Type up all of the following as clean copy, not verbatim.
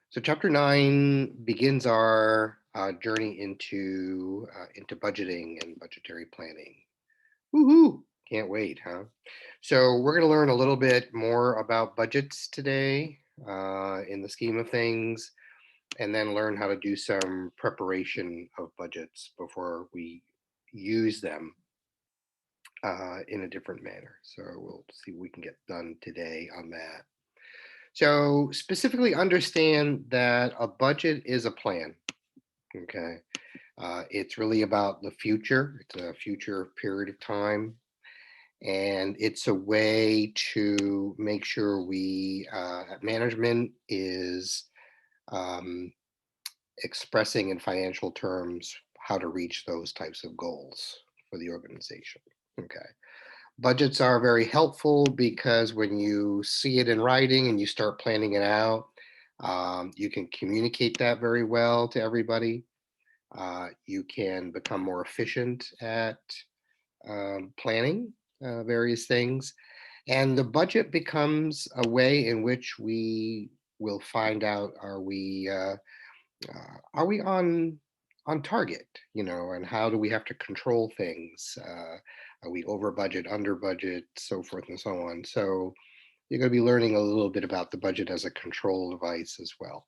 So chapter 9 begins our journey into budgeting and budgetary planning. Woohoo! Can't wait, huh? So we're going to learn a little bit more about budgets today in the scheme of things, and then learn how to do some preparation of budgets before we use them in a different manner. So we'll see what we can get done today on that. So specifically understand that a budget is a plan. Okay. It's really about the future. It's a future period of time. And it's a way to make sure management is um, expressing in financial terms how to reach those types of goals for the organization. Okay. Budgets are very helpful because when you see it in writing and you start planning it out, you can communicate that very well to everybody. You can become more efficient at planning various things. And the budget becomes a way in which we will find out are we on target, and how do we have to control things? Are we over budget, under budget, so forth and so on? So you're going to be learning a little bit about the budget as a control device as well.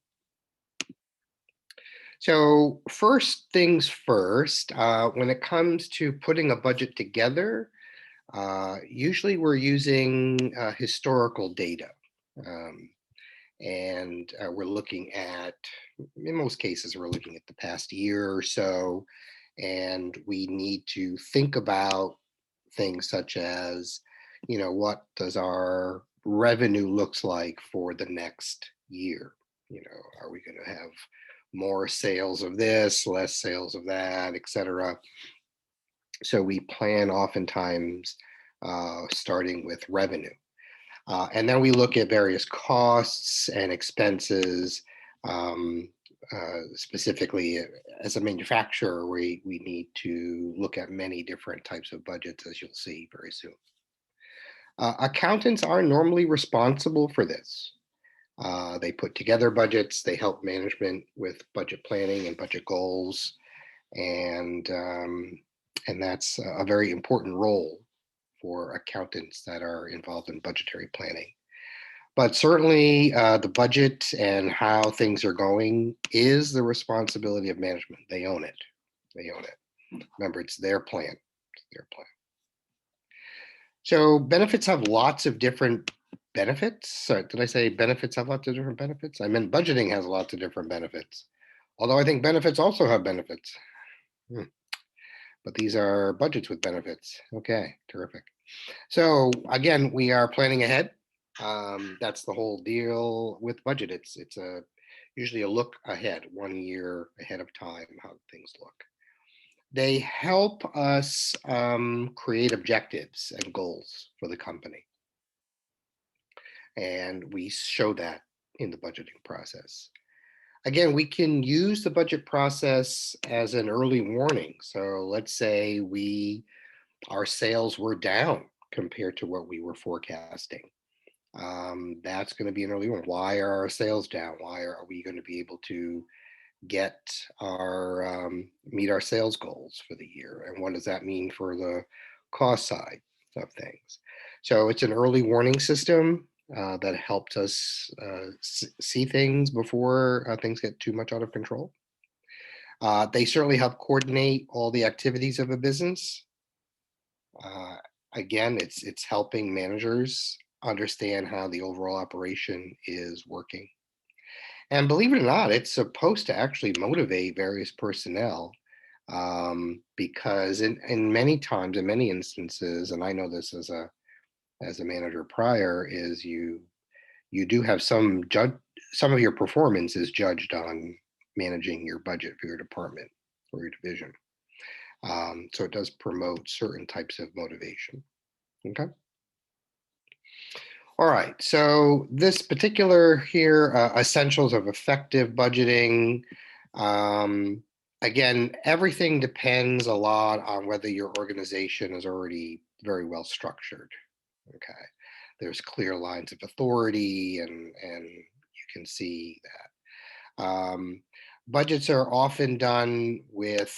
So first things first, when it comes to putting a budget together, usually we're using historical data. Um, and we're looking at, in most cases, we're looking at the past year or so, and we need to think about things such as, what does our revenue looks like for the next year? Are we going to have more sales of this, less sales of that, etc.? So we plan oftentimes starting with revenue. And then we look at various costs and expenses. Specifically, as a manufacturer, we need to look at many different types of budgets, as you'll see very soon. Accountants are normally responsible for this. They put together budgets, they help management with budget planning and budget goals, and that's a very important role for accountants that are involved in budgetary planning. But certainly, the budget and how things are going is the responsibility of management. They own it. They own it. Remember, it's their plan. It's their plan. So benefits have lots of different benefits. Sorry, did I say benefits have lots of different benefits? I meant budgeting has lots of different benefits. Although I think benefits also have benefits. Hmm. But these are budgets with benefits. Okay, terrific. So again, we are planning ahead. That's the whole deal with budget. It's usually a look ahead, 1 year ahead of time, how things look. They help us create objectives and goals for the company, and we show that in the budgeting process. Again, we can use the budget process as an early warning. So let's say our sales were down compared to what we were forecasting. That's going to be an early one. Why are our sales down? Why are we going to be able to get our meet our sales goals for the year? And what does that mean for the cost side of things? So it's an early warning system that helps us see things before things get too much out of control. They certainly help coordinate all the activities of a business. Uh, Again, it's helping managers understand how the overall operation is working. And believe it or not, it's supposed to actually motivate various personnel because in many times, in many instances, and I know this as a manager prior, is you do have some of your performance is judged on managing your budget for your department or your division. So it does promote certain types of motivation. Okay. All right. So this particular here, essentials of effective budgeting. Um, Again, everything depends a lot on whether your organization is already very well structured. Okay. There's clear lines of authority, and you can see that. Um, Budgets are often done with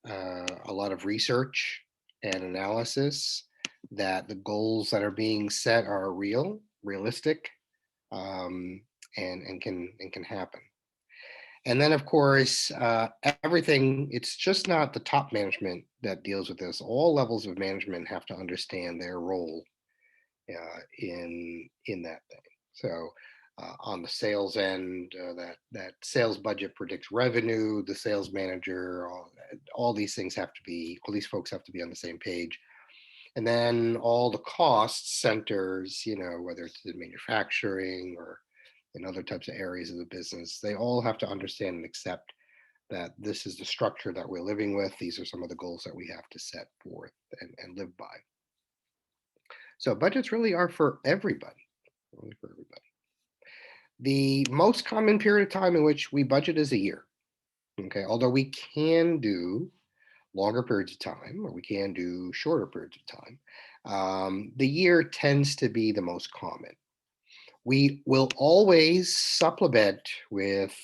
a lot of research and analysis that the goals that are being set are realistic, um, and can happen. And then, of course, everything. It's just not the top management that deals with this. All levels of management have to understand their role in that thing. So on the sales end, that sales budget predicts revenue. The sales manager, all these things have to be, all these folks have to be on the same page. And then all the cost centers, whether it's in manufacturing or in other types of areas of the business, they all have to understand and accept that this is the structure that we're living with. These are some of the goals that we have to set forth and live by. So budgets really are for everybody, really for everybody. The most common period of time in which we budget is a year. Okay, although we can do longer periods of time or we can do shorter periods of time, the year tends to be the most common. We will always supplement with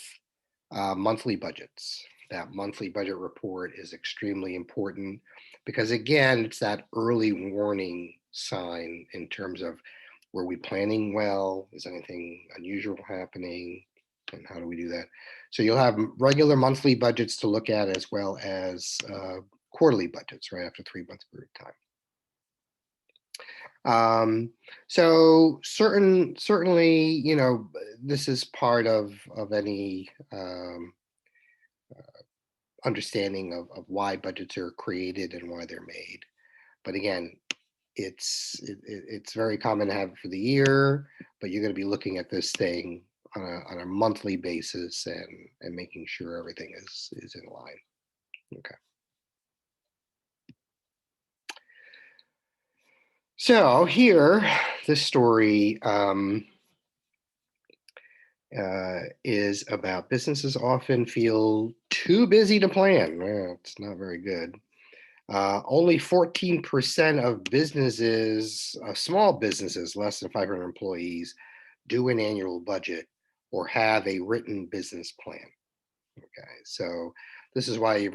monthly budgets. That monthly budget report is extremely important because, again, it's that early warning sign in terms of, were we planning well? Is anything unusual happening? And how do we do that? So you'll have regular monthly budgets to look at as well as quarterly budgets right after 3 months period of time. So certainly, this is part of any understanding of why budgets are created and why they're made. But again, it's very common to have it for the year, but you're going to be looking at this thing on a monthly basis and making sure everything is in line. Okay. So here, this story is about businesses often feel too busy to plan. Well, it's not very good. Only 14% of businesses, small businesses, less than 500 employees, do an annual budget or have a written business plan. Okay, so this is why you've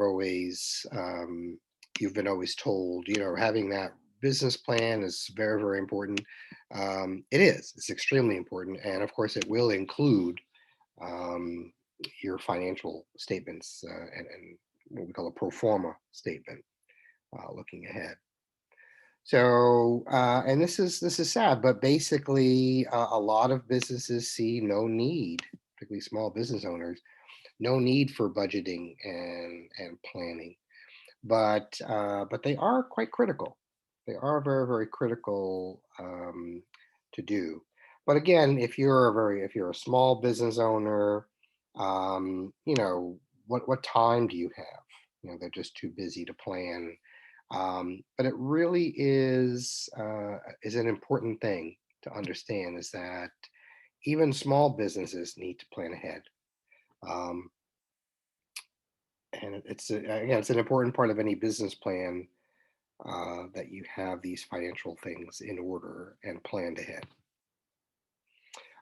been always told, having that business plan is very, very important. It is. It's extremely important, and of course, it will include um, your financial statements and what we call a pro forma statement, looking ahead. So, and this is sad, but basically, a lot of businesses see no need, particularly small business owners, no need for budgeting and planning. But they are quite critical. They are very, very critical to do. But again, if you're a small business owner, what time do you have? They're just too busy to plan. But it really is an important thing to understand, is that even small businesses need to plan ahead. Um, and again, it's an important part of any business plan, that you have these financial things in order and planned ahead.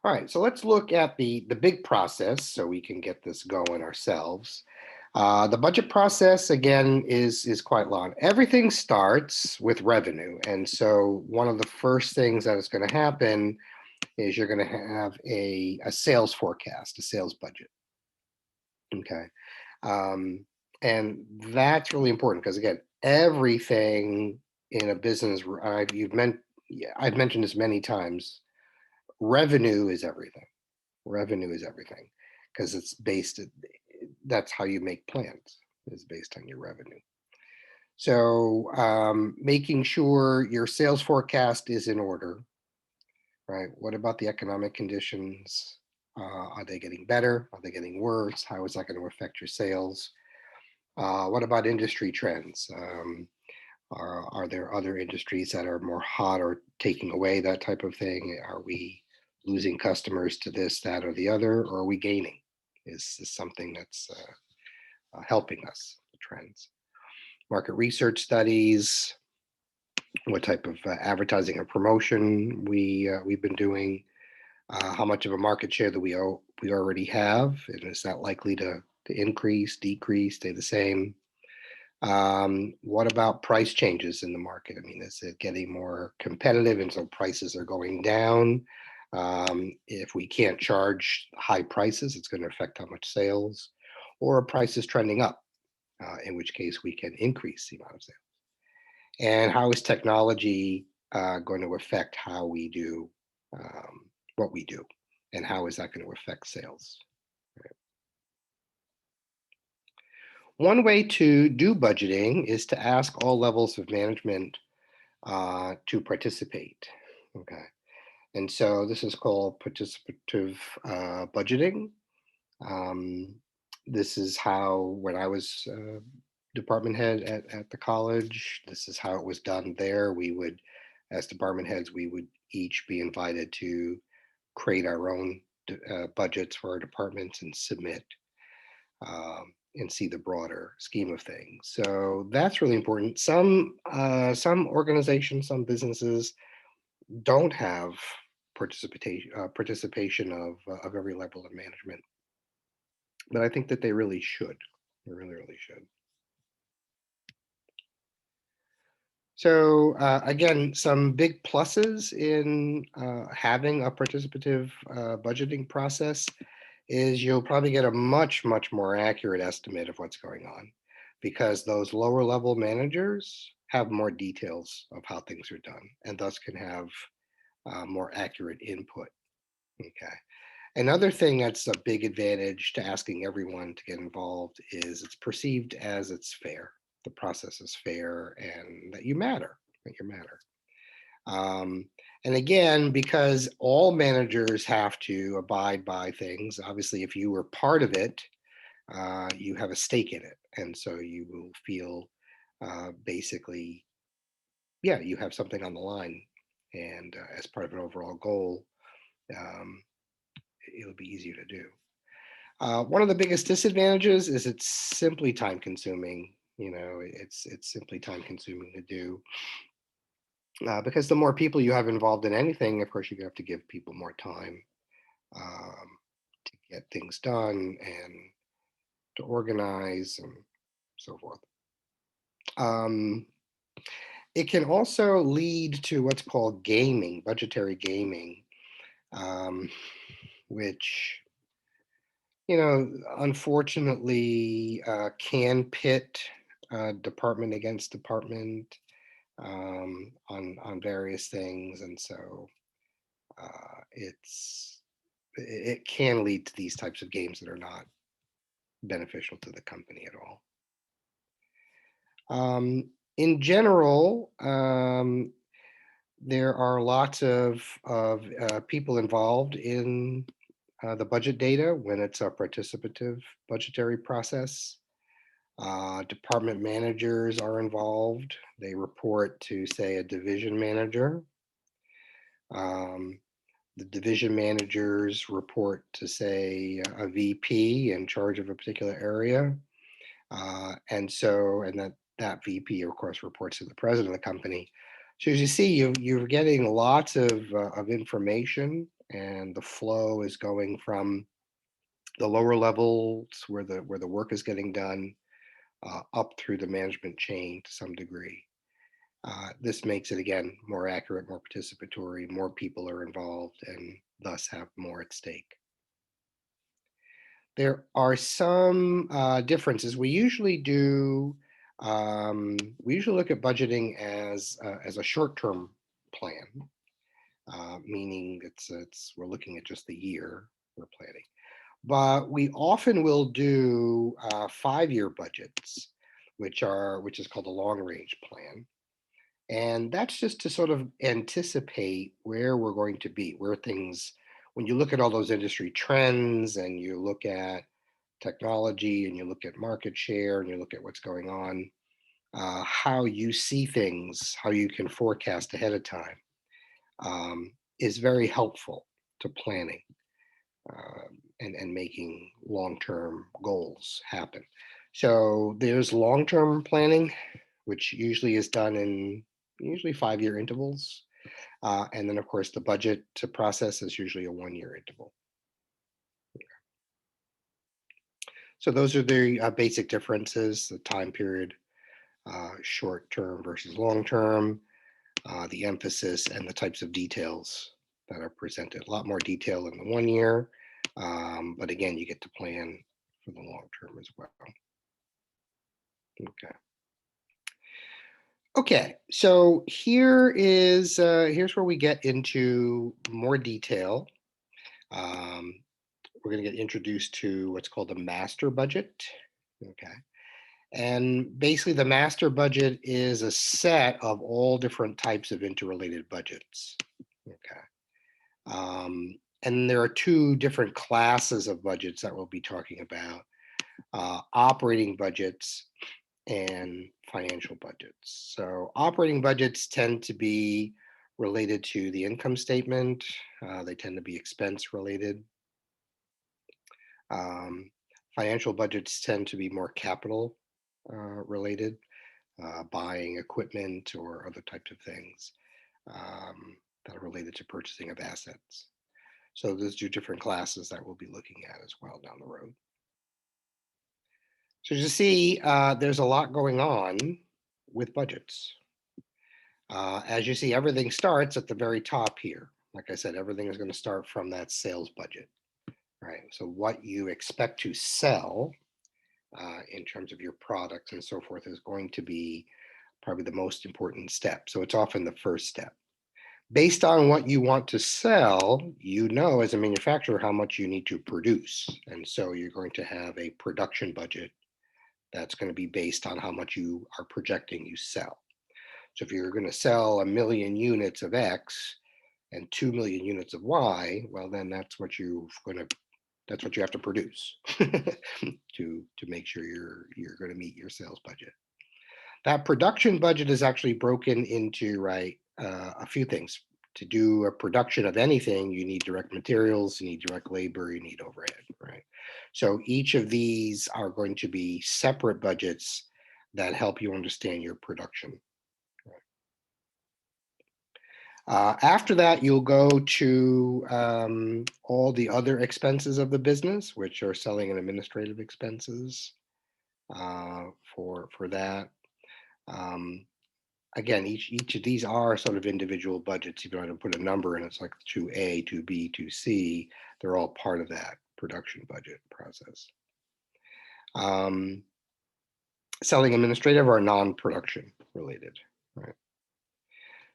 All right, so let's look at the big process so we can get this going ourselves. The budget process, again, is quite long. Everything starts with revenue, and so one of the first things that is going to happen is you're going to have a sales forecast, a sales budget. Okay. Um, and that's really important because, again, everything in a business, yeah, I've mentioned this many times. Revenue is everything. Revenue is everything because that's how you make plans, is based on your revenue. So making sure your sales forecast is in order, right? What about the economic conditions? Are they getting better? Are they getting worse? How is that going to affect your sales? What about industry trends? Are there other industries that are more hot or taking away, that type of thing? Are we losing customers to this, that, or the other, or are we gaining? Is something that's helping us, the trends. Market research studies, what type of advertising or promotion we've been doing. How much of a market share that we already have, and is that likely to increase, decrease, stay the same? What about price changes in the market? I mean, is it getting more competitive and so prices are going down? If we can't charge high prices, it's going to affect how much sales, or are prices trending up, in which case we can increase the amount of sales. And how is technology going to affect how we do what we do? And how is that going to affect sales? One way to do budgeting is to ask all levels of management to participate. Okay. And so this is called participative budgeting. Um, this is how, when I was department head at the college, this is how it was done there. We would, as department heads, we would each be invited to create our own budgets for our departments and submit and see the broader scheme of things. So that's really important. Some organizations, some businesses don't have participation of every level of management, but I think that they really should. They really, really should. So again, some big pluses in having a participative budgeting process is you'll probably get a much, much more accurate estimate of what's going on because those lower level managers have more details of how things are done and thus can have more accurate input. Okay. Another thing that's a big advantage to asking everyone to get involved is it's perceived as it's fair. The process is fair and that you matter, that you matter. Um, and again, because all managers have to abide by things, obviously, if you were part of it, you have a stake in it. And so you will feel basically, yeah, you have something on the line. And as part of an overall goal, um, it'll be easier to do. One of the biggest disadvantages is it's simply time consuming. You know, it's simply time consuming to do. Because the more people you have involved in anything, of course, you have to give people more time um, to get things done and to organize and so forth. Um, it can also lead to what's called gaming, budgetary gaming, um, which, you know, unfortunately can pit department against department on various things, and so it can lead to these types of games that are not beneficial to the company at all. In general, there are lots of people involved in the budget data when it's a participative budgetary process. Department managers are involved. They report to, say, a division manager. Um, the division managers report to, say, a VP in charge of a particular area. And that VP, of course, reports to the president of the company. So as you see, you're getting lots of information, and the flow is going from the lower levels where the work is getting done up through the management chain to some degree. This makes it again more accurate, more participatory, more people are involved, and thus have more at stake. There are some differences. We usually look at budgeting as a short-term plan, meaning we're looking at just the year we're planning. But we often will do 5-year budgets, which is called a long-range plan. And that's just to sort of anticipate where we're going to be, where things, when you look at all those industry trends and you look at technology and you look at market share and you look at what's going on, how you see things, how you can forecast ahead of time is very helpful to planning and making long-term goals happen. So there's long-term planning, which usually is done in usually 5-year intervals. And then, of course, the budget to process is usually a 1-year interval. So those are the basic differences, the time period, short term versus long term, the emphasis, and the types of details that are presented. A lot more detail in the 1 year, but again, you get to plan for the long term as well. Okay. Okay, so here's where we get into more detail. Um, we're going to get introduced to what's called the master budget. Okay. And basically, the master budget is a set of all different types of interrelated budgets. Okay. And there are two different classes of budgets that we'll be talking about, operating budgets and financial budgets. So operating budgets tend to be related to the income statement. They tend to be expense related. Um, Financial budgets tend to be more capital related, buying equipment or other types of things that are related to purchasing of assets. So those two different classes that we'll be looking at as well down the road. So you see, there's a lot going on with budgets. As you see, everything starts at the very top here. Like I said, everything is going to start from that sales budget, right? So what you expect to sell in terms of your products and so forth is going to be probably the most important step. So it's often the first step. Based on what you want to sell, you know as a manufacturer how much you need to produce. And so you're going to have a production budget that's going to be based on how much you are projecting you sell. So if you're going to sell 1,000,000 units of X and 2,000,000 units of Y, well, then that's what you have to produce to make sure you're going to meet your sales budget. That production budget is actually broken into a few things. To do a production of anything, you need direct materials, you need direct labor, you need overhead, right? So each of these are going to be separate budgets that help you understand your production. After that, you'll go to all the other expenses of the business, which are selling and administrative expenses for that. Again, each of these are sort of individual budgets. If you want to put a number in, it's like 2A, 2B, 2C. They're all part of that production budget process. Selling administrative are non-production related, right?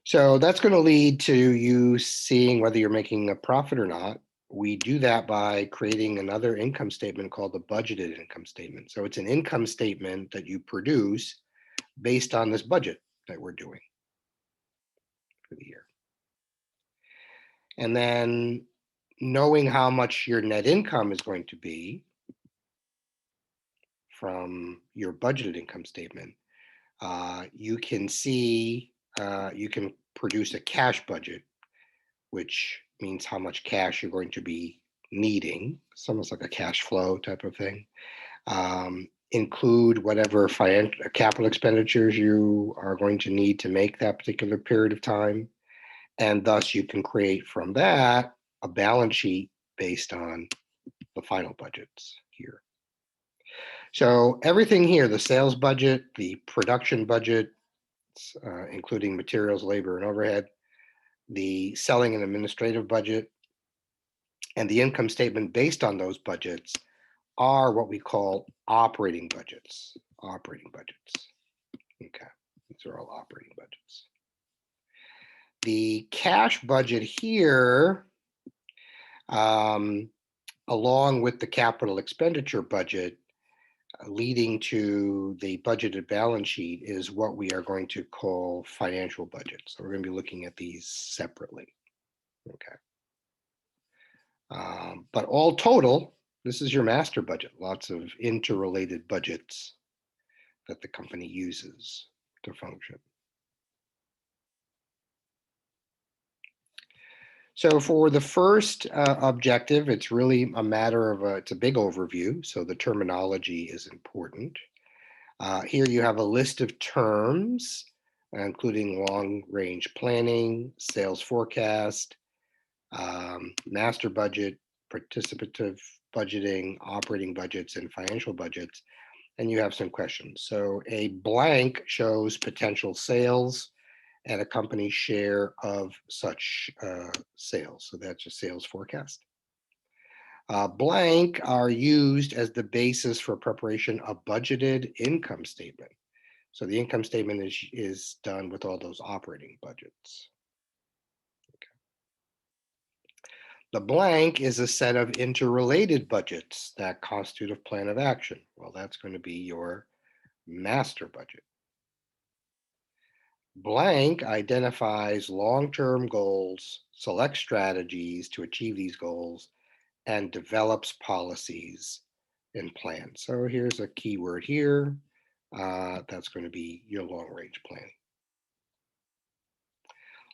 So that's going to lead to you seeing whether you're making a profit or not. We do that by creating another income statement called the budgeted income statement. So it's an income statement that you produce based on this budget that we're doing for the year. And then knowing how much your net income is going to be from your budgeted income statement, you can see, you can produce a cash budget, which means how much cash you're going to be needing. It's almost like a cash flow type of thing. Include whatever capital expenditures you are going to need to make that particular period of time. And thus you can create from that a balance sheet based on the final budgets here. So everything here, the sales budget, the production budget, including materials, labor, and overhead, the selling and administrative budget, and the income statement based on those budgets are what we call operating budgets. Operating budgets. Okay, these are all operating budgets. The cash budget here, along with the capital expenditure budget, leading to the budgeted balance sheet, is what we are going to call financial budgets. So we're going to be looking at these separately. Okay. But all total, this is your master budget. Lots of interrelated budgets that the company uses to function. So for the first objective, it's really a matter of, it's a big overview, so the terminology is important. Here you have a list of terms including long-range planning, sales forecast, master budget, participative budgeting, operating budgets, and financial budgets. And you have some questions. So a blank shows potential sales and a company's share of such sales. So that's a sales forecast. Blank are used as the basis for preparation of budgeted income statement. So the income statement is done with all those operating budgets. The blank is a set of interrelated budgets that constitute a plan of action. Well, that's going to be your master budget. Blank identifies long-term goals, selects strategies to achieve these goals, and develops policies and plans. So here's a keyword here. That's going to be your long-range planning.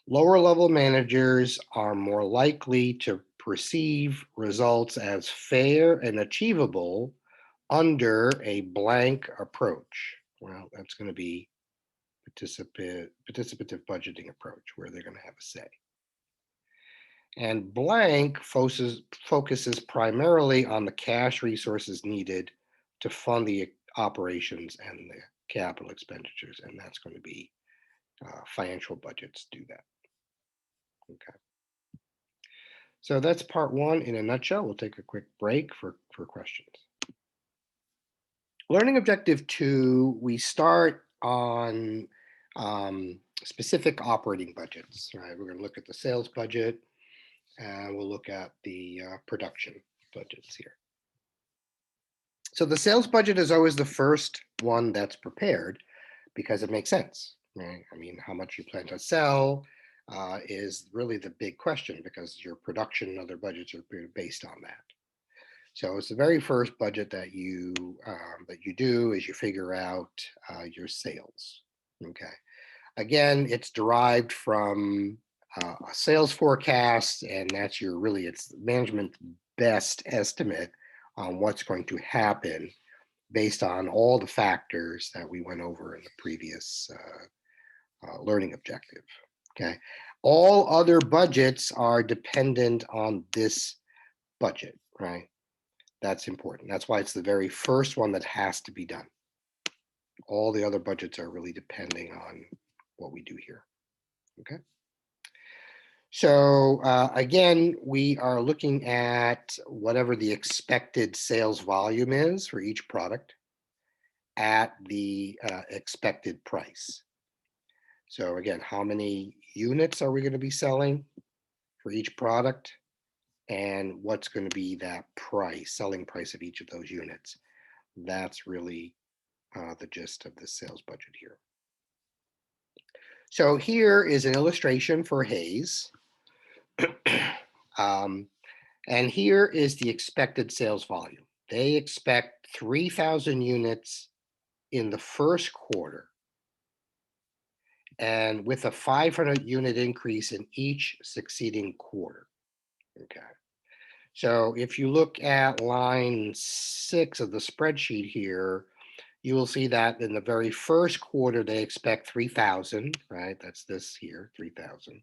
Lower level managers are more likely to perceive results as fair and achievable under a blank approach. Well, that's going to be participative budgeting approach, where they're going to have a say. And blank focuses primarily on the cash resources needed to fund the operations and the capital expenditures, and that's going to be financial budgets do that. Okay. So that's part one in a nutshell. We'll take a quick break for questions. Learning objective 2, we start on specific operating budgets, right? We're going to look at the sales budget and we'll look at the production budgets here. So the sales budget is always the first one that's prepared because it makes sense, right? I mean, how much you plan to sell is really the big question because your production and other budgets are based on that. So it's the very first budget that you do is you figure out your sales. Okay. Again, it's derived from a sales forecast, and that's it's management's best estimate on what's going to happen based on all the factors that we went over in the previous learning objective. Okay. All other budgets are dependent on this budget, right? That's important. That's why it's the very first one that has to be done. All the other budgets are really depending on what we do here. Okay. So again, we are looking at whatever the expected sales volume is for each product at the expected price. So again, how many units are we going to be selling for each product? And what's going to be that selling price of each of those units? That's really the gist of the sales budget here. So here is an illustration for Hayes. And here is the expected sales volume. They expect 3,000 units in the first quarter, and with a 500 unit increase in each succeeding quarter. Okay. So if you look at line 6 of the spreadsheet here, you will see that in the very first quarter, they expect 3,000, right? That's this here, 3,000.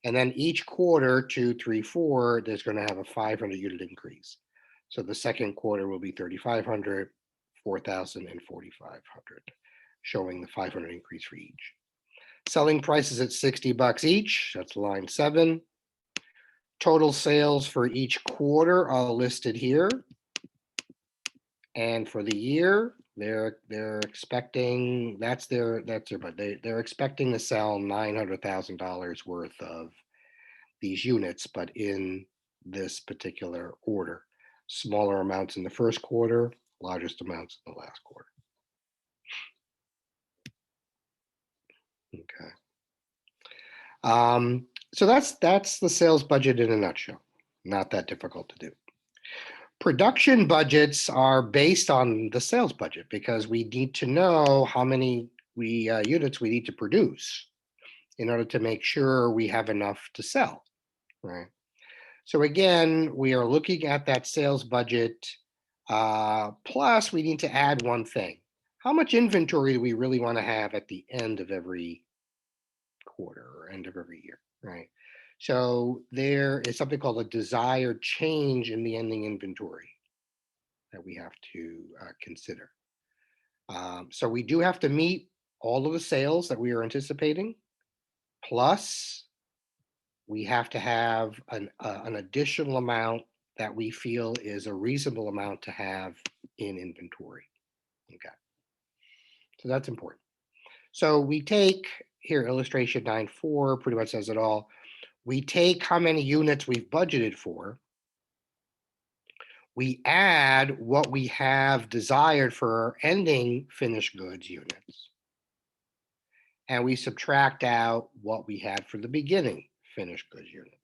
And then each quarter, 2, 3, 4, there's going to have a 500 unit increase. So the second quarter will be 3,500, 4,000, and 4,500, showing the 500 increase for each. Selling prices at $60 each, that's line 7. Total sales for each quarter are listed here. And for the year, they're expecting, that's their but they're expecting to sell $900,000 worth of these units, but in this particular order. Smaller amounts in the first quarter, largest amounts in the last quarter. Okay. So that's the sales budget in a nutshell. Not that difficult to do. Production budgets are based on the sales budget because we need to know how many units we need to produce in order to make sure we have enough to sell, right? So again, we are looking at that sales budget, plus we need to add one thing. How much inventory do we really want to have at the end of every quarter or end of every year, right? So there is something called a desired change in the ending inventory that we have to consider. So we do have to meet all of the sales that we are anticipating, plus we have to have an additional amount that we feel is a reasonable amount to have in inventory. Okay, so that's important. So we take here illustration 9.4 pretty much says it all. We take how many units we've budgeted for. We add what we have desired for our ending finished goods units. And we subtract out what we had for the beginning finished goods units.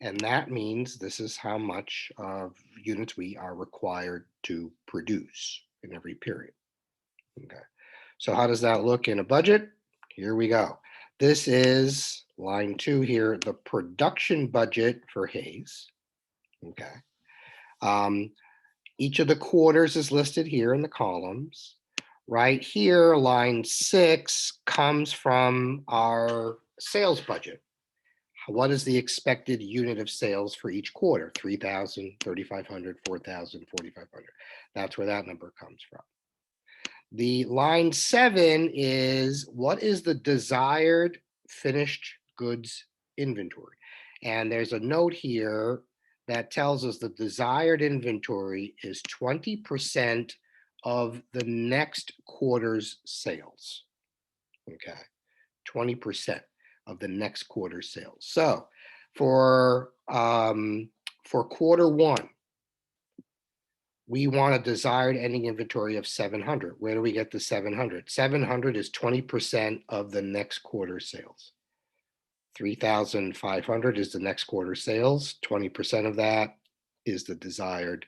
And that means this is how much of units we are required to produce in every period. Okay. So how does that look in a budget? Here we go. This is line 2 here, the production budget for Hayes. Okay. Each of the quarters is listed here in the columns. Right here, line 6 comes from our sales budget. What is the expected unit of sales for each quarter? 3,000, 3,500, 4,000, 4,500. That's where that number comes from. The line 7 is what is the desired finished goods inventory? And there's a note here that tells us the desired inventory is 20% of the next quarter's sales. Okay, 20% of the next quarter's sales. So for quarter 1, we want a desired ending inventory of 700. Where do we get the 700? 700 is 20% of the next quarter sales. 3,500 is the next quarter sales. 20% of that is the desired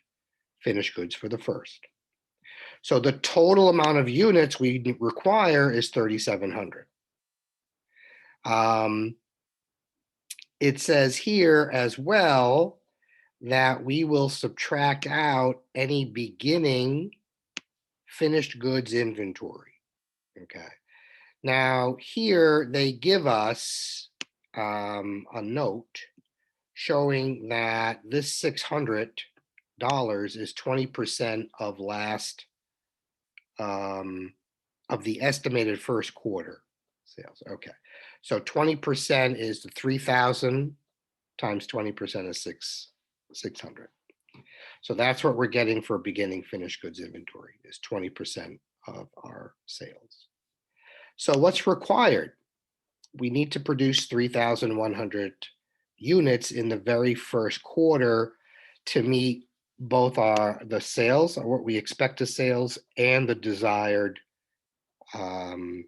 finished goods for the first. So the total amount of units we require is 3,700. It says here as well that we will subtract out any beginning finished goods inventory. Okay. Now here they give us a note showing that this $600 is 20% of last of the estimated first quarter sales. Okay. So 20% is the 3,000 times 20% is 600. So that's what we're getting for beginning finished goods inventory is 20% of our sales. So what's required? We need to produce 3,100 units in the very first quarter to meet both the sales, or what we expect as sales, and the desired and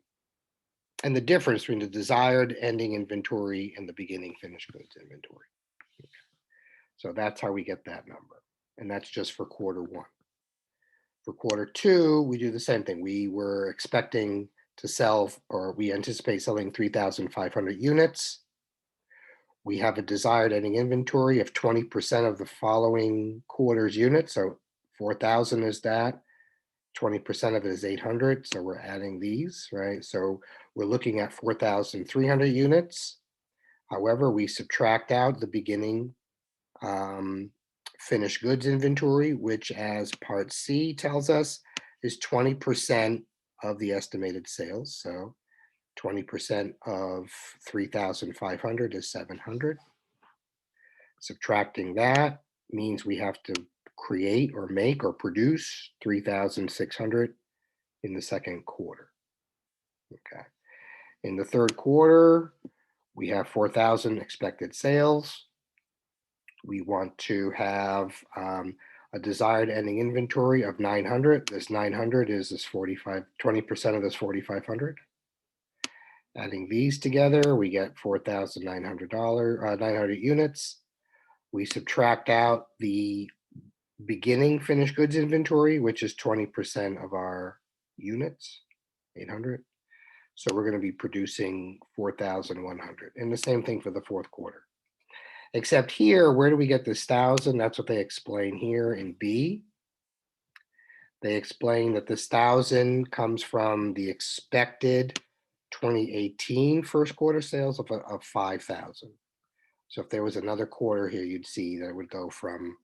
the difference between the desired ending inventory and the beginning finished goods inventory. Okay. So that's how we get that number. And that's just for quarter 1. For quarter 2, we do the same thing. We were expecting to sell, or we anticipate selling 3,500 units. We have a desired ending inventory of 20% of the following quarter's units. So 4,000 is that. 20% of it is 800. So we're adding these, right? So we're looking at 4,300 units. However, we subtract out the beginning finished goods inventory, which, as part C tells us, is 20% of the estimated sales. So 20% of 3,500 is 700. Subtracting that means we have to create or make or produce 3,600 in the second quarter. Okay. In the third quarter, we have 4,000 expected sales. We want to have a desired ending inventory of 900. This 900 is this 20% of this 4,500. Adding these together, we get $4,900 units. We subtract out the beginning finished goods inventory, which is 20% of our units, 800. So we're going to be producing 4,100. And the same thing for the fourth quarter. Except here, where do we get this 1,000? That's what they explain here in B. They explain that this 1,000 comes from the expected 2018 first quarter sales of 5,000. So if there was another quarter here, you'd see that it would go from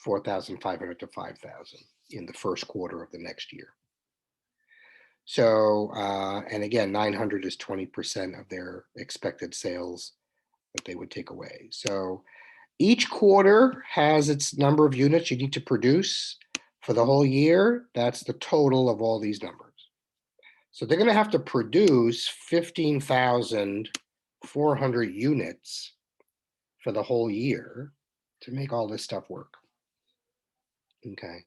4,500 to 5,000 in the first quarter of the next year. So, and again, 900 is 20% of their expected sales that they would take away. So each quarter has its number of units you need to produce for the whole year. That's the total of all these numbers. So they're going to have to produce 15,400 units for the whole year to make all this stuff work. Okay.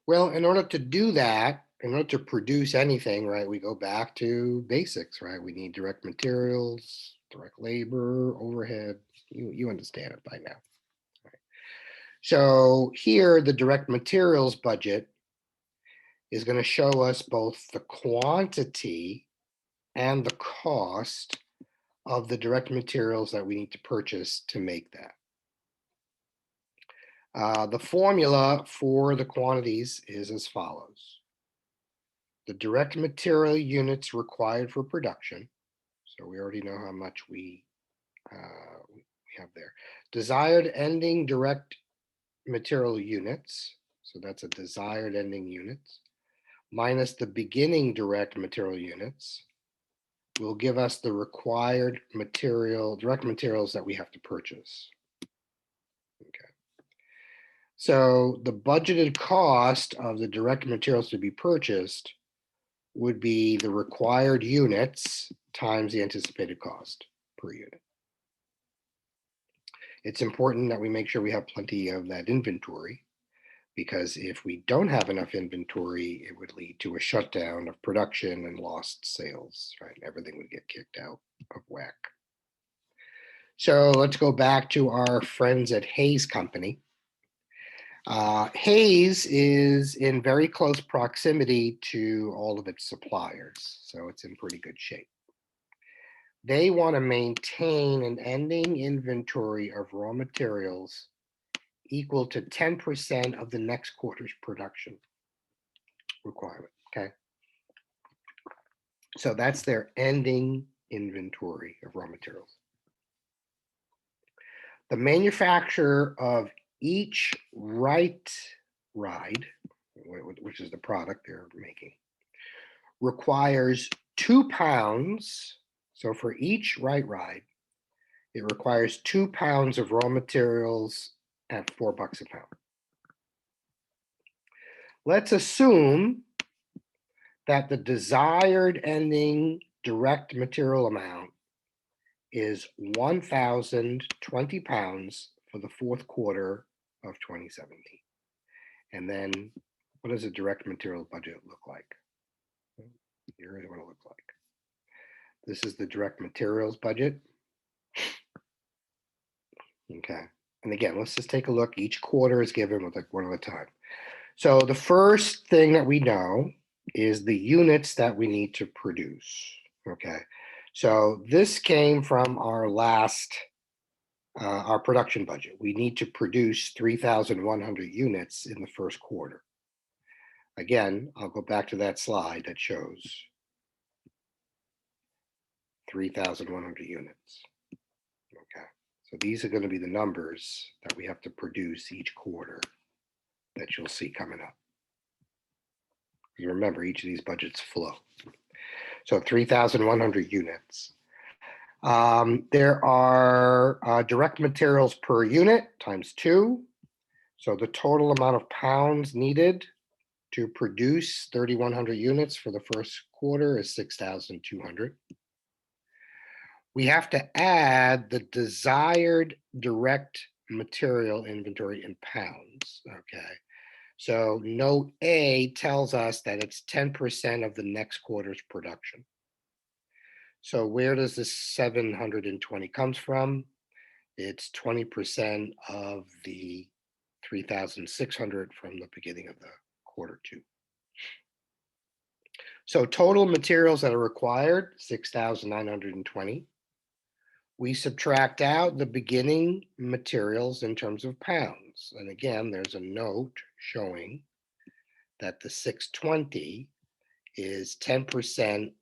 Well, in order to do that, in order to produce anything, right, we go back to basics, right? We need direct materials, direct labor, overhead. You understand it by now. Right? So here, the direct materials budget is going to show us both the quantity and the cost of the direct materials that we need to purchase to make that. The formula for the quantities is as follows. The direct material units required for production. So we already know how much we have there. Desired ending direct material units. So that's a desired ending units minus the beginning direct material units will give us the required direct materials that we have to purchase. Okay. So the budgeted cost of the direct materials to be purchased would be the required units times the anticipated cost per unit. It's important that we make sure we have plenty of that inventory, because if we don't have enough inventory, it would lead to a shutdown of production and lost sales, right? Everything would get kicked out of whack. So let's go back to our friends at Hayes Company. Hayes is in very close proximity to all of its suppliers, so it's in pretty good shape. They want to maintain an ending inventory of raw materials equal to 10% of the next quarter's production requirement, okay? So that's their ending inventory of raw materials. The manufacturer of each right ride, which is the product they're making, requires 2 pounds. So for each right ride, it requires 2 pounds of raw materials at $4 a pound. Let's assume that the desired ending direct material amount is 1,020 pounds for the fourth quarter of 2017. And then what does a direct material budget look like? Here's what it looks like. This is the direct materials budget. Okay. And again, let's just take a look. Each quarter is given with like one at a time. So the first thing that we know is the units that we need to produce. Okay. So this came from our last, our production budget. We need to produce 3,100 units in the first quarter. Again, I'll go back to that slide that shows 3,100 units. Okay. So these are going to be the numbers that we have to produce each quarter that you'll see coming up. Remember, each of these budgets flow. So 3,100 units. There are direct materials per unit times 2. So the total amount of pounds needed to produce 3,100 units for the first quarter is 6,200. We have to add the desired direct material inventory in pounds, okay? So note A tells us that it's 10% of the next quarter's production. So where does this 720 comes from? It's 20% of the 3,600 from the beginning of the quarter 2. So total materials that are required, 6,920. We subtract out the beginning materials in terms of pounds. And again, there's a note showing that the 620 is 10%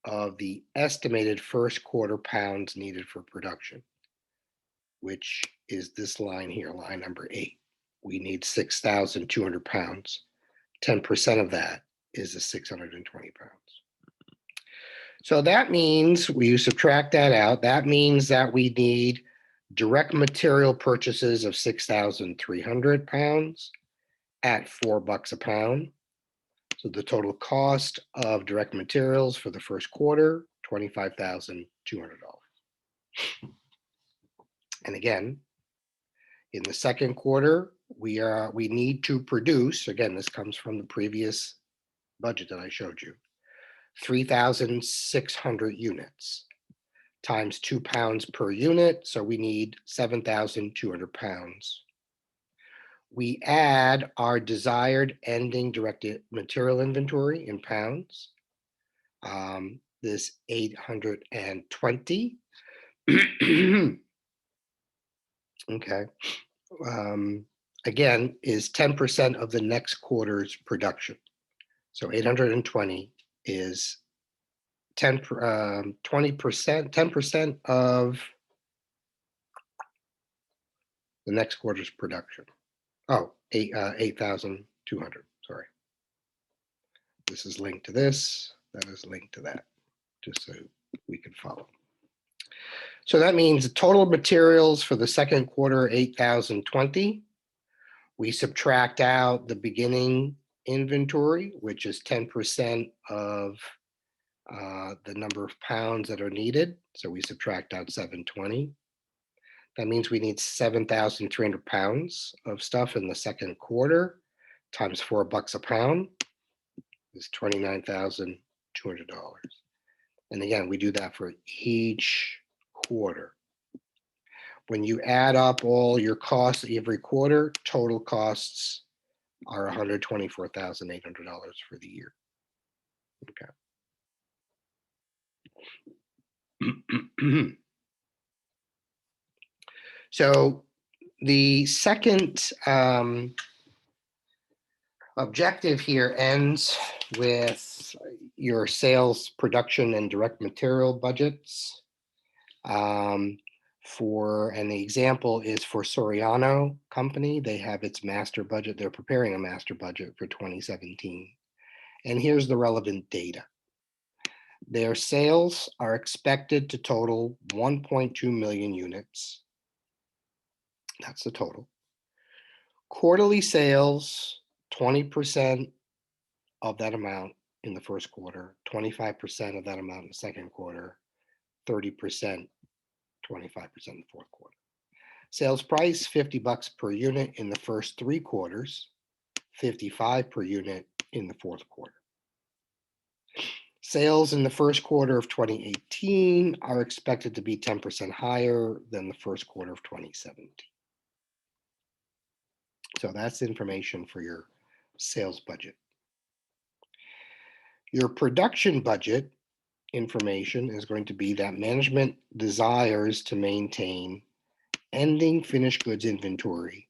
of the estimated first quarter pounds needed for production, which is this line here, line number 8. We need 6,200 pounds. 10% of that is the 620 pounds. So that means we subtract that out. That means that we need direct material purchases of 6,300 pounds at $4 a pound. So the total cost of direct materials for the first quarter, $25,200. And again, in the second quarter, we need to produce, again, this comes from the previous budget that I showed you, 3,600 units times 2 pounds per unit. So we need 7,200 pounds. We add our desired ending direct material inventory in pounds, this 820. Okay. Again, is 10% of the next quarter's production. So 820 is 10% of the next quarter's production. Oh, 8,200, sorry. This is linked to this, that is linked to that, just so we can follow. So that means the total materials for the second quarter, 8,020. We subtract out the beginning inventory, which is 10% of the number of pounds that are needed. So we subtract out 720. That means we need 7,300 pounds of stuff in the second quarter, times $4 a pound is $29,200. And again, we do that for each quarter. When you add up all your costs every quarter, total costs are $124,800 for the year. Okay. So the second objective here ends with your sales, production, and direct material budgets. And the example is for Soriano Company. They have its master budget. They're preparing a master budget for 2017. And here's the relevant data. Their sales are expected to total 1.2 million units. That's the total. Quarterly sales, 20% of that amount in the first quarter, 25% of that amount in the second quarter, 30%, 25% in the fourth quarter. Sales price, $50 per unit in the first 3 quarters, $55 per unit in the fourth quarter. Sales in the first quarter of 2018 are expected to be 10% higher than the first quarter of 2017. So that's information for your sales budget. Your production budget information is going to be that management desires to maintain ending finished goods inventory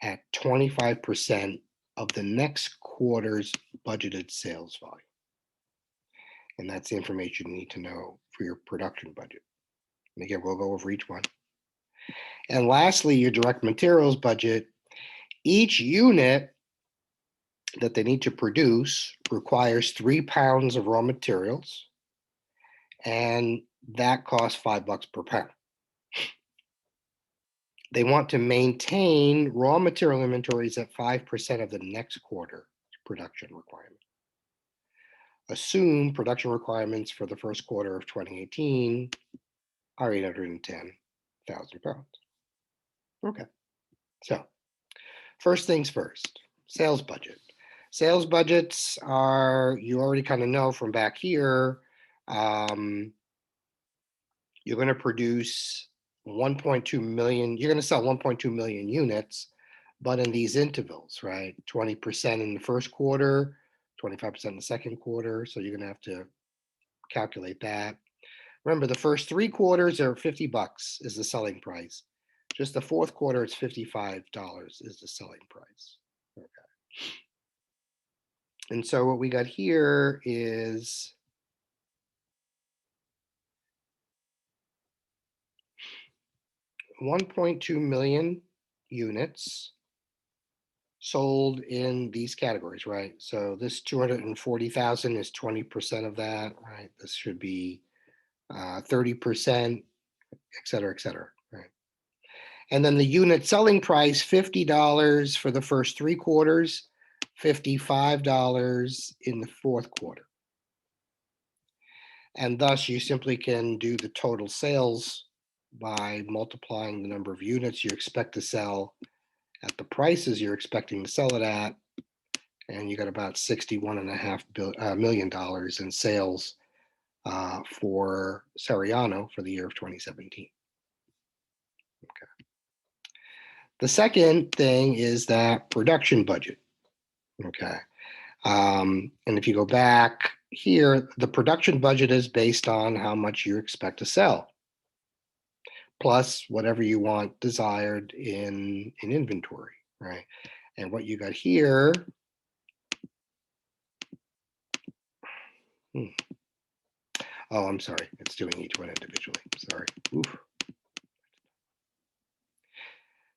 at 25% of the next quarter's budgeted sales volume. And that's the information you need to know for your production budget. And again, we'll go over each one. And lastly, your direct materials budget. Each unit that they need to produce requires 3 pounds of raw materials, and that costs $5 per pound. They want to maintain raw material inventories at 5% of the next quarter production requirement. Assume production requirements for the first quarter of 2018 are 810,000 pounds. Okay, so first things first, sales budget. Sales budgets are, you already kind of know from back here, you're going to produce 1.2 million, you're going to sell 1.2 million units, but in these intervals, right? 20% in the first quarter, 25% in the second quarter. So you're going to have to calculate that. Remember, the first 3 quarters are $50 is the selling price. Just the fourth quarter, it's $55 is the selling price. Okay. And so what we got here is 1.2 million units sold in these categories, right? So this 240,000 is 20% of that, right? This should be 30%, et cetera, right? And then the unit selling price, $50 for the first 3 quarters, $55 in the fourth quarter. And thus you simply can do the total sales by multiplying the number of units you expect to sell at the prices you're expecting to sell it at, and you got about $61.5 million in sales for Sariano for the year of 2017. Okay. The second thing is that production budget. Okay. And if you go back here, the production budget is based on how much you expect to sell, plus whatever you want desired in inventory, right? And what you got here, oh, I'm sorry, it's doing each one individually. Sorry. Oof.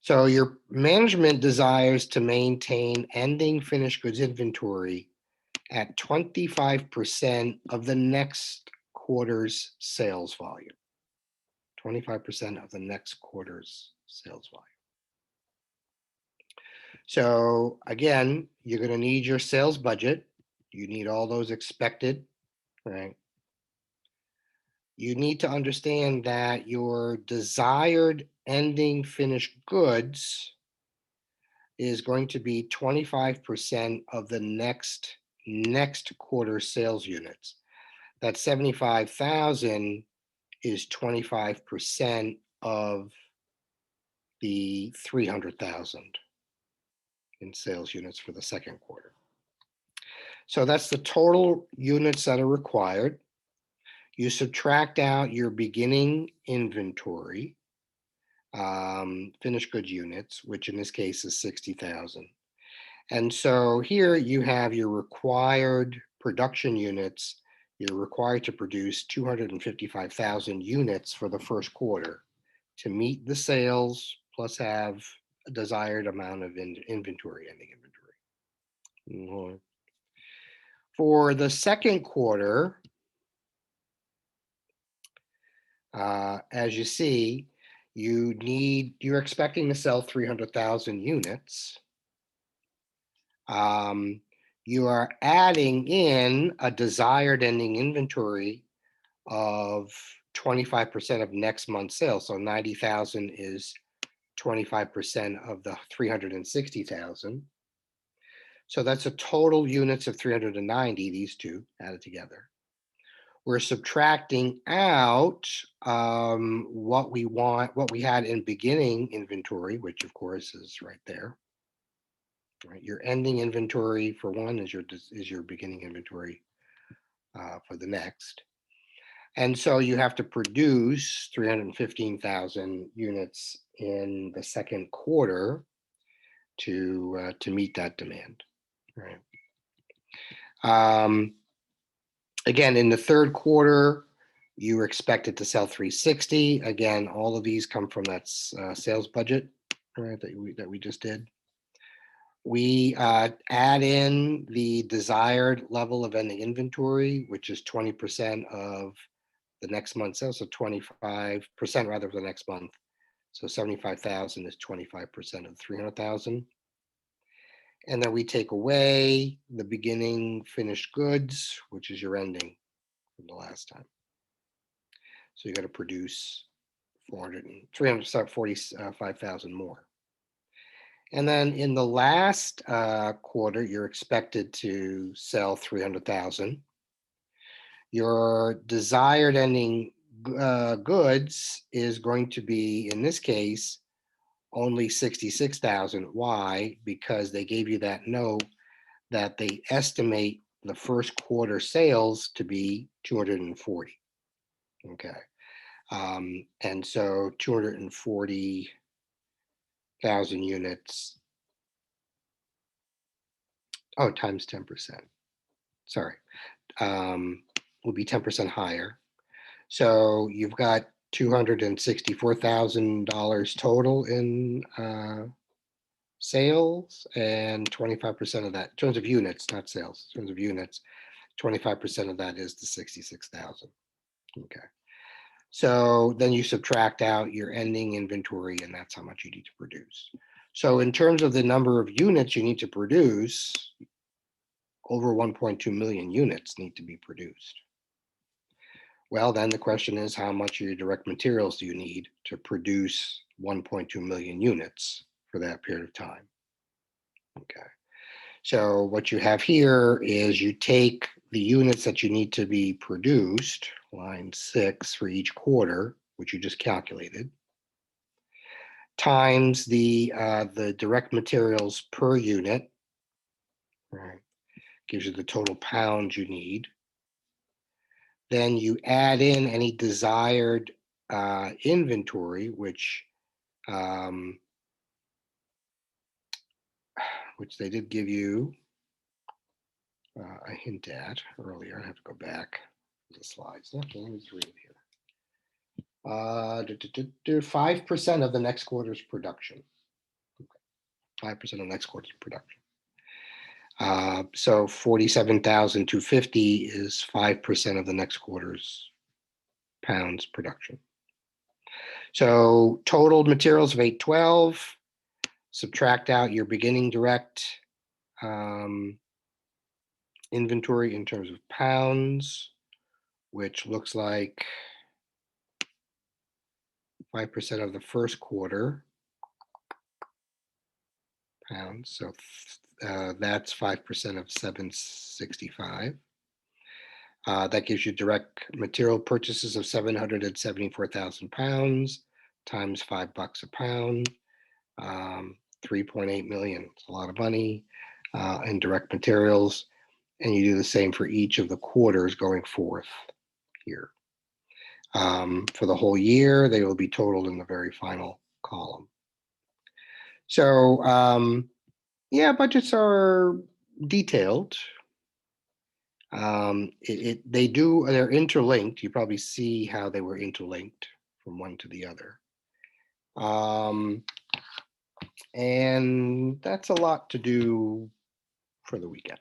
So your management desires to maintain ending finished goods inventory at 25% of the next quarter's sales volume. 25% of the next quarter's sales volume. So again, you're going to need your sales budget. You need all those expected, right? You need to understand that your desired ending finished goods is going to be 25% of the next quarter sales units. That 75,000 is 25% of the 300,000 in sales units for the second quarter. So that's the total units that are required. You subtract out your beginning inventory, finished goods units, which in this case is 60,000. And so here you have your required production units. You're required to produce 255,000 units for the first quarter to meet the sales plus have a desired amount of inventory, ending inventory. For the second quarter, as you see, you're expecting to sell 300,000 units. You are adding in a desired ending inventory of 25% of next month's sales. So 90,000 is 25% of the 360,000. So that's a total units of 390, these two added together. We're subtracting out what we had in beginning inventory, which of course is right there. Right? Your ending inventory for one is your beginning inventory for the next. And so you have to produce 315,000 units in the second quarter to meet that demand. Right. Again, in the third quarter, you were expected to sell 360. Again, all of these come from that sales budget, right, that we just did. We add in the desired level of ending inventory, which is 20% of the next month's sales, so 25% rather for the next month. So 75,000 is 25% of 300,000. And then we take away the beginning finished goods, which is your ending from the last time. So you got to produce 345,000 more. And then in the last quarter, you're expected to sell 300,000. Your desired ending goods is going to be, in this case, only 66,000. Why? Because they gave you that note that they estimate the first quarter sales to be 240. Okay. And so 240,000 units, times 10%. sorry, will be 10% higher. So you've got $264,000 total in sales, and 25% of that, in terms of units, not sales, in terms of units, 25% of that is the 66,000. Okay. So then you subtract out your ending inventory, and that's how much you need to produce. So in terms of the number of units you need to produce, over 1.2 million units need to be produced. Well, then the question is, how much of your direct materials do you need to produce 1.2 million units for that period of time? Okay. So what you have here is you take the units that you need to be produced, line 6 for each quarter, which you just calculated, times the direct materials per unit, right? Gives you the total pounds you need. Then you add in any desired inventory, which they did give you a hint at earlier. I have to go back to the slides. Okay, let me just read it here. 5% of the next quarter's production. 5% of the next quarter's production. So 47,250 is 5% of the next quarter's pounds production. So total materials of 812. Subtract out your beginning direct inventory in terms of pounds, which looks like 5% of the first quarter pounds. So that's 5% of 765. That gives you direct material purchases of 774,000 pounds times $5 a pound, 3.8 million. It's a lot of money in direct materials. And you do the same for each of the quarters going forth here. For the whole year, they will be totaled in the very final column. So, yeah, budgets are detailed. They're interlinked. You probably see how they were interlinked from one to the other. And that's a lot to do for the weekend.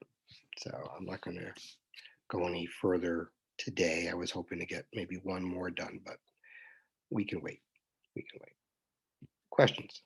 So I'm not going to go any further today. I was hoping to get maybe one more done, but we can wait. We can wait. Questions?